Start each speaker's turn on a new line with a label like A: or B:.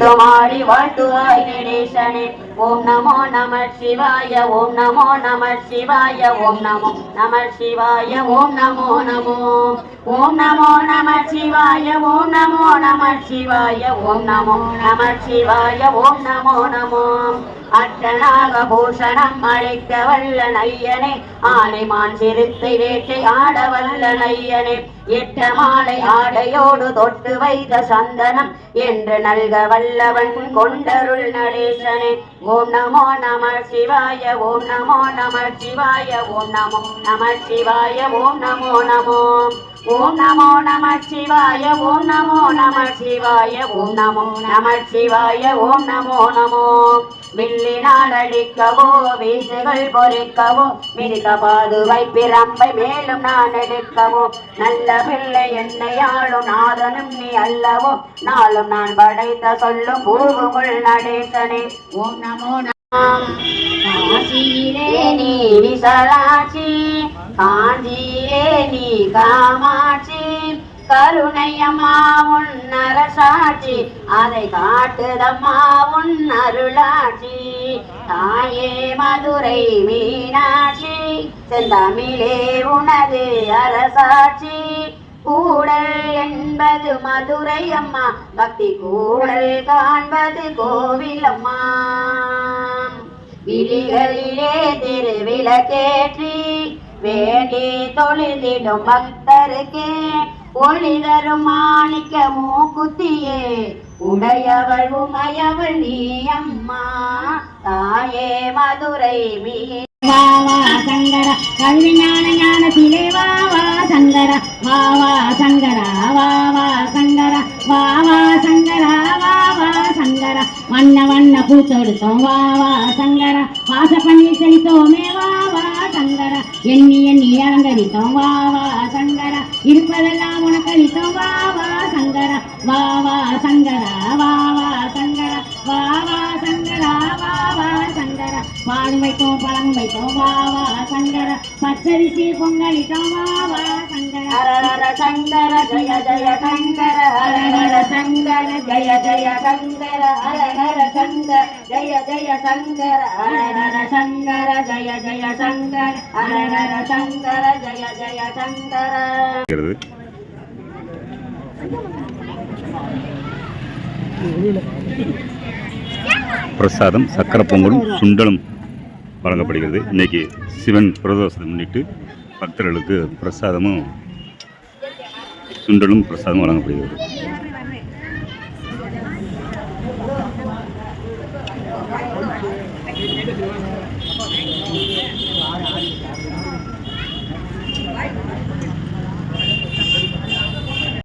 A: तुम्हारी वाटुवाय गणेशने ओम नमो नमः शिवाय ओम नमो नमः शिवाय ओम नमो नमः शिवाय ओम नमो नमो ओम नमो नमः शिवाय ओम नमो नमः शिवाय ओम नमो नमः शिवाय ओम नमो नमो அட்டநாகபூஷணம் அழைக்க வல்ல நையனே ஆனைமான் சிறுத்தை வேட்டை ஆட வல்ல நையனே எட்ட மாலை ஆடையோடு தொட்டு வைத்த சந்தனம் என்று நல்க வல்லவன் கொண்டருள் நடேசனே ஓம் நமோ நம சிவாய ஓம் நமோ நம சிவாய ஓம் நமோ நம சிவாய ஓம் நமோ நமோ ஓம் நமோ நம சிவாய ஓம் நமோ நம சிவாய ஓம் நமோ நம சிவாய ஓம் நமோ நமோ வில்லினால் அடிக்கவோ வீசுகள் பொறிக்கவோ மிருக பாதுவை பிரம்பை மேலும் நான் எடுக்கவோ நல்ல பிள்ளை என்னையாளும் நாதனும் நீ அல்லவோ நாளும் நான் படைத்த சொல்லும் பூவுக்குள் நடேசனே ஓம் நமோ காசியிலே நீ விசாலாட்சி காஞ்சியிலே நீ காமாட்சி கருணையம்மா உன் அரசாட்சி அதை காட்டுதம்மா உன் அருளாட்சி தாயே மதுரை மீனாட்சி செந்தமிழே உனது அரசாட்சி கூடல் என்பது மதுரை அம்மா பக்தி கூடல் காண்பது கோவிலம்மா விழிகளிலே திருவிளக்கேற்றி வேண்டி தொழுதிடும் பக்தருக்கே ஒளி தரும் மாணிக்க மூக்குத்தியே உடையவள் உமையவள் நீ அம்மா தாயே மதுரை மீ வாவா சங்கர கல்வி ஞான ஞானத்திலே வாவா சங்கர வாவா சங்கர வாவா சங்கர வாவா சங்கர வாவா சங்கர வண்ண வண்ண பூத்தொடுத்தோம் வாவா சங்கர வாச பண்ணி செழித்தோமே வாவா சங்கர எண்ணி எண்ணி அலங்கரித்தோம் வாவா சங்கர இருப்பதெல்லாம் உனக்களித்தோம் வாவா சங்கர வாவா சங்கர வாவா சங்கர வாவா சங்கர வாவா சங்கர பாலும் வைத்தோம் பழம் வைத்தோம் வாவா சங்கர பச்சரிசி பொங்கலித்தோம் வாவா சங்கர ஹரஹர சங்கர ஜய ஜய சங்கர ஹரஹர சங்கர ஜய ஜய சங்கர ஹரஹர சங்கர ஜய ஜய சங்கர ஹரஹர சங்கர ஜய ஜய சங்கர ஹரஹர சங்கர ஜய ஜய சங்கர.
B: பிரசாதம் சக்கரை பொங்கலும் சுண்டலும் வழங்கப்படுகிறது. இன்றைக்கி சிவன் பிரதோஷத்தை முன்னிட்டு பக்தர்களுக்கு பிரசாதமும் சுண்டலும் பிரசாதமும் வழங்கப்படுகிறது.